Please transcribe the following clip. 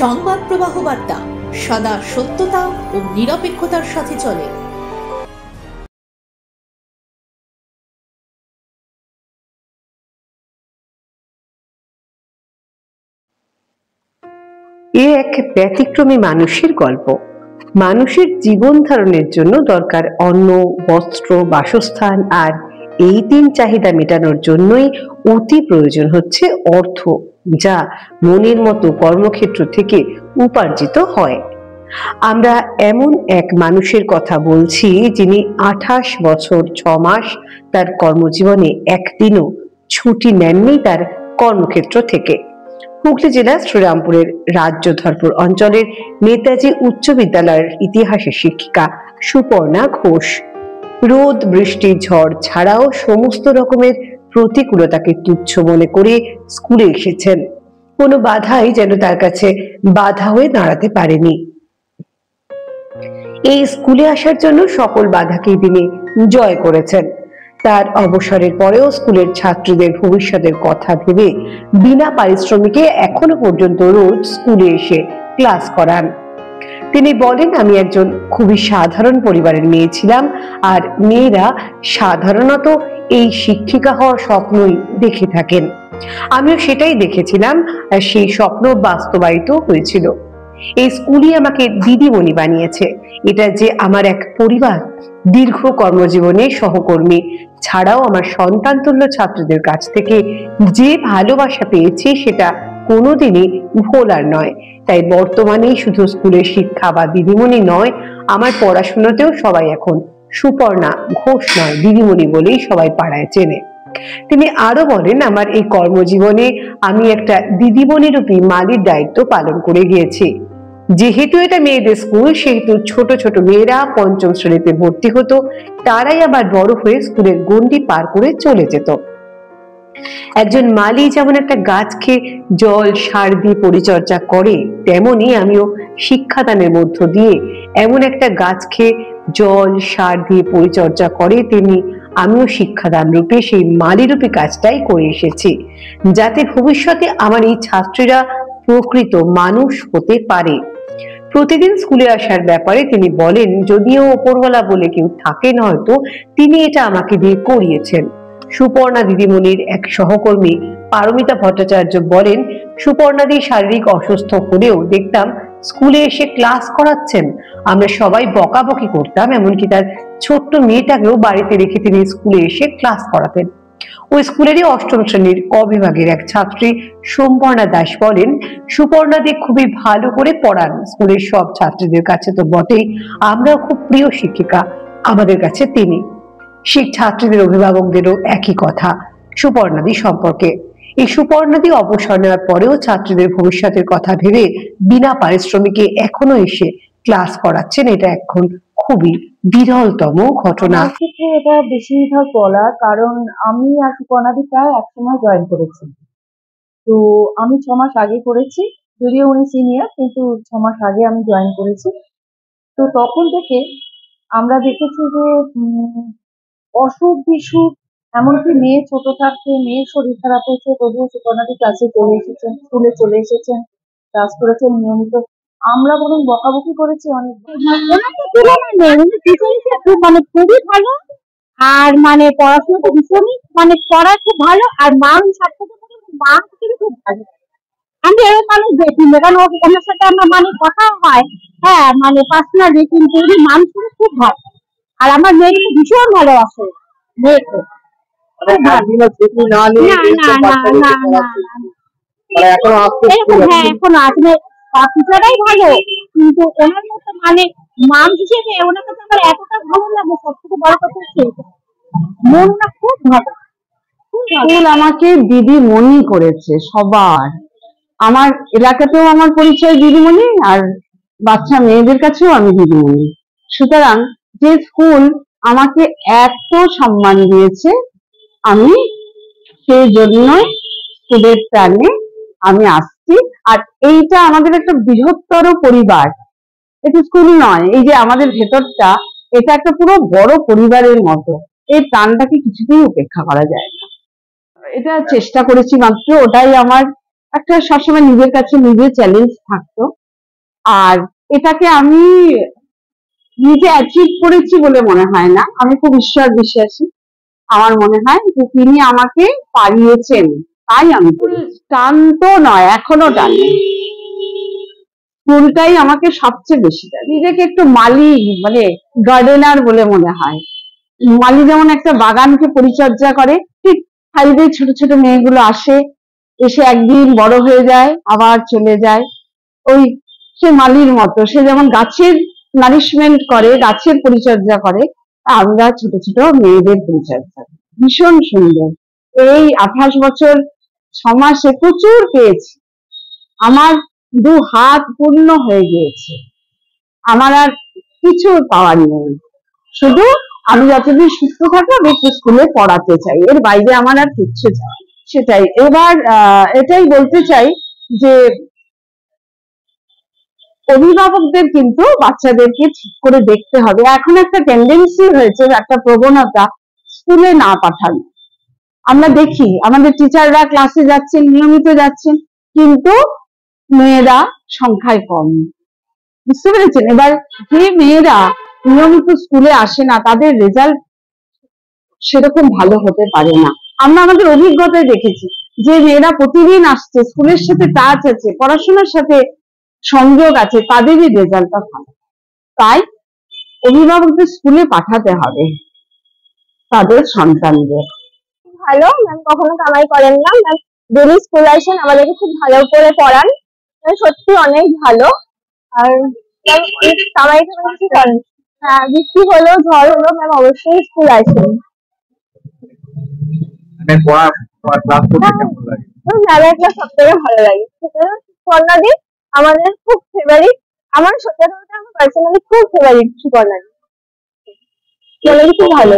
সংবাদ প্রবাহ বার্তা সদা সত্যতা ও নিরপেক্ষতার সাথে চলে। এ এক ব্যতিক্রমী মানুষের গল্প। মানুষের জীবন ধারণের জন্য দরকার অন্ন, বস্ত্র, বাসস্থান, আর এই তিন চাহিদা মেটানোর জন্যই অতি প্রয়োজন হচ্ছে অর্থ, যা মনের মতো কর্মক্ষেত্র থেকে উপার্জিত হয়। আমরা এমন এক মানুষের কথা বলছি যিনি 28 বছর 6 মাস তার কর্মজীবনে একদিনও ছুটি নেননি তার কর্মক্ষেত্র থেকে। হুগলি জেলার শ্রীরামপুরের রাজ্যধরপুর অঞ্চলের নেতাজি উচ্চ বিদ্যালয়ের ইতিহাসের শিক্ষিকা সুপর্ণা ঘোষ রোদ, বৃষ্টি, ঝড় ছাড়াও সমস্ত রকমের প্রতিকূলতাকে তুচ্ছ মনে করে স্কুলে এসেছেন। কোনো বাধাই যেন তার কাছে বাধা হয়ে দাঁড়াতে পারেনি। এই স্কুলে আসার জন্য সকল বাধাকেই তিনি জয় করেছেন। তার অবসরের পরেও স্কুলের ছাত্রীদের ভবিষ্যতের কথা ভেবে বিনা পারিশ্রমিকে এখনো পর্যন্ত রোজ স্কুলে এসে ক্লাস করান। তিনি বলেন, আমি একজন খুবই সাধারণ পরিবারের মেয়ে ছিলাম, আর মেয়েরা সাধারণত এই শিক্ষিকা হওয়ার স্বপ্নই দেখে থাকেন। আমিও সেটাই দেখেছিলাম, আর সেই স্বপ্ন বাস্তবায়িত হয়েছিল। এই স্কুলই আমাকে দিদিমণি বানিয়েছে। এটা যে আমার এক পরিবার। দীর্ঘ কর্মজীবনে সহকর্মী ছাড়াও আমার সন্তান তুল্য ছাত্রদের কাছ থেকে যে ভালোবাসা পেয়েছি সেটা কোনোদিনই ভোলার নয়। তাই বর্তমানে শুধু স্কুলের শিক্ষা বা দিদিমণি নয়, আমার পড়াশোনাতেও সবাই এখন সুপর্ণা ঘোষ নয়, দিদিমণি বলেই সবাই পাড়ায় চেনে। তিনি আরো বলেন, আমার এই কর্মজীবনে আমি একটা দিদিমণি রূপী মালির দায়িত্ব পালন করে গিয়েছি। যেহেতু এটা মেয়েদের স্কুল, সেহেতু ছোট ছোট মেয়েরা পঞ্চম শ্রেণীতে ভর্তি হতো, তারাই আবার বড় হয়ে স্কুলের গণ্ডি পার করে চলে যেত। একজন মালি যেমন একটা গাছকে জল সার দিয়ে পরিচর্যা করে, তেমনি আমিও শিক্ষাদানের মধ্য দিয়ে এমন একটা গাছকে জল সার দিয়ে পরিচর্যা করে, তেমনি আমিও শিক্ষাদান রূপে সেই মালি রূপী কাজটাই করে এসেছি, যাতে ভবিষ্যতে আমার এই ছাত্রীরা প্রকৃত মানুষ হতে পারে। প্রতিদিন স্কুলে আসার ব্যাপারে তিনি বলেন, যদিও ওপরওয়ালা বলে কেউ থাকেন হয়তো, তিনি এটা আমাকে দিয়ে করিয়েছেন। সুপর্ণা দিদিমণির এক সহকর্মী পারমিতা ভট্টাচার্য বলেন, সুপর্ণাদি শারীরিক অসুস্থ হলেও দেখতাম স্কুলে এসে ক্লাস করাচ্ছেন। আমরা সবাই বকাবকি করতাম, এমনকি তার ছোট্ট মেয়েটাকেও বাড়িতে রেখে তিনি স্কুলে এসে ক্লাস করাতেন। ওই স্কুলেরই অষ্টম শ্রেণীর ক বিভাগের এক ছাত্রী সোমপর্ণা দাস বলেন, সুপর্ণাদি খুবই ভালো করে পড়ান। স্কুলের সব ছাত্রীদের কাছে তো বটেই, আমরাও খুব প্রিয় শিক্ষিকা আমাদের কাছে তিনি। সেই ছাত্রীদের অভিভাবকদেরও একই কথা সুপর্ণাদি সম্পর্কে। এই সুপর্ণাদি অবসর নেওয়ার পরেও ছাত্রীদের ভবিষ্যতের কথা ভেবে বিনা পারিশ্রমিকে এখনো এসে ক্লাস করাচ্ছেন। এটা এখন খুবই বিরলতম ঘটনা। এটা বেশিরভাগ বলা, কারণ আমি আর সুপর্ণাদি প্রায় একসময় জয়েন করেছি। তো আমি 6 মাস আগে করেছি, যদিও উনি সিনিয়র, কিন্তু 6 মাস আগে আমি জয়েন করেছি। তো তখন থেকে আমরা দেখেছি যে অসুখ বিসুখ, এমনকি মেয়ে ছোট থাকতে মেয়ের শরীর খারাপ হয়েছে, তবুও সুপর্ণাদি ক্লাসে চলে এসেছেন, স্কুলে চলে এসেছেন, ক্লাস করেছেন নিয়মিত। আমরা বরং বকাবকি করেছি অনেক, মানে খুবই ভালো, আর মানে পড়াশোনাটা ভীষণই মানে পড়া খুব ভালো, আর মান ছাত্রদের মান খুব ভালো। আমি এরকম মানুষ দেখিনি, কারণ ওনার সাথে আমার মানে কথা হয়, হ্যাঁ মানে পার্সোনাল রেটিং তৈরি, মান খুব ভালো। আর আমার মেয়েকে ভীষণ ভালোবাসে, মেয়েকে এখন আসলে টিচাররাই ভালো, কিন্তু ওনার মতো মানে মাম হিসেবে ওনার কাছে আমার এতটা ভালো লাগে। সব থেকে বড় কথা হচ্ছে মনটা খুব ভালো। স্কুল আমাকে দিদিমণি করেছে সবার। আমার এলাকাতেও আমার পরিচয় দিদিমণি, আর বাচ্চা মেয়েদের কাছেও আমি দিদিমণি। সুতরাং যে স্কুল আমাকে এত সম্মান দিয়েছে, আমি সেই জন্য স্কুলের প্রাণে আমি আসছি। আর এইটা আমাদের একটা বৃহত্তর পরিবার, এটা স্কুল নয়, এই যে আমাদের ভেতরটা, এটা একটা পুরো বড় পরিবারের মতো। এই প্রাণটাকে কিছুতেই উপেক্ষা করা যায় না। এটা চেষ্টা করেছি মাত্র, ওটাই আমার একটা সবসময় নিজের কাছে নিজের চ্যালেঞ্জ থাকতো। আর এটাকে আমি নিজে অ্যাচিভ করেছি বলে মনে হয় না, আমি খুব ঈশ্বর বিশ্বাসী। আমার মনে হয় যে তিনি আমাকে পারিয়েছেন, তাই আমি টান তো নয়, এখনো টানি। ফুলটাই আমাকে সবচেয়ে বেশি টানে। নিজেকে একটু মালি মানে গার্ডেনার বলে মনে হয়। মালি যেমন একটা বাগানকে পরিচর্যা করে, ঠিক সাইডে ছোট ছোট মেয়েগুলো আসে, এসে একদিন বড় হয়ে যায় আবার চলে যায়। ওই সে মালির মতো, সে যেমন গাছের নারিশমেন্ট করে, গাছের পরিচর্যা করে, আমরা ছোট ছোট মেয়েদের পরিচর্যা করি। ভীষণ সুন্দর। এই 28 বছর 6 মাসে প্রচুর পেয়েছি। আমার 2 হাত পূর্ণ হয়ে গিয়েছে। আমার আর কিছু পাওয়ার নেই, শুধু আমি যতদিন সুস্থ থাকবো আমি একটু স্কুলে পড়াতে চাই, এর বাইরে আমার আর কিচ্ছু চাই। সেটাই। এবার এটাই বলতে চাই যে অভিভাবকদের কিন্তু বাচ্চাদেরকে ঠিক করে দেখতে হবে। এখন একটা টেন্ডেন্সি হয়েছে, একটা প্রবণতা স্কুলে না পাঠানো। আমরা দেখি আমাদের টিচাররা ক্লাসে যাচ্ছেন, নিয়মিত যাচ্ছেন, কিন্তু মেয়েরা সংখ্যায় কম। বুঝতে পেরেছেন? এবার যে মেয়েরা নিয়মিত স্কুলে আসে না, তাদের রেজাল্ট সেরকম ভালো হতে পারে না। আমরা আমাদের অভিজ্ঞতায় দেখেছি যে মেয়েরা প্রতিদিন আসছে, স্কুলের সাথে টাচ আছে, পড়াশোনার সাথে সংযোগ আছে, তাদেরই রেজাল্টটা ভালো। তাই অভিভাবকদের স্কুলে পাঠাতে হবে তাদের সন্তানদের। ভালো ম্যাম, কখনো কামাই করেন না ম্যাম, ডেলি স্কুল আসেন, আমাদেরকে খুব ভালো করে পড়ান, সত্যি অনেক ভালো। আর ম্যাম কামাই টামাই কিছু করেন? হ্যাঁ, বৃষ্টি হলো ঝড় হলো ম্যাম অবশ্যই স্কুল আসেন। ম্যামের ক্লাস সব থেকে ভালো লাগে। সুকন্যাদি আমাদের খুব ফেভারিট, আমার সত্যি কথা আমার পার্সোনালি খুব ফেভারিট সুকন্যাদি, খুব ভালো।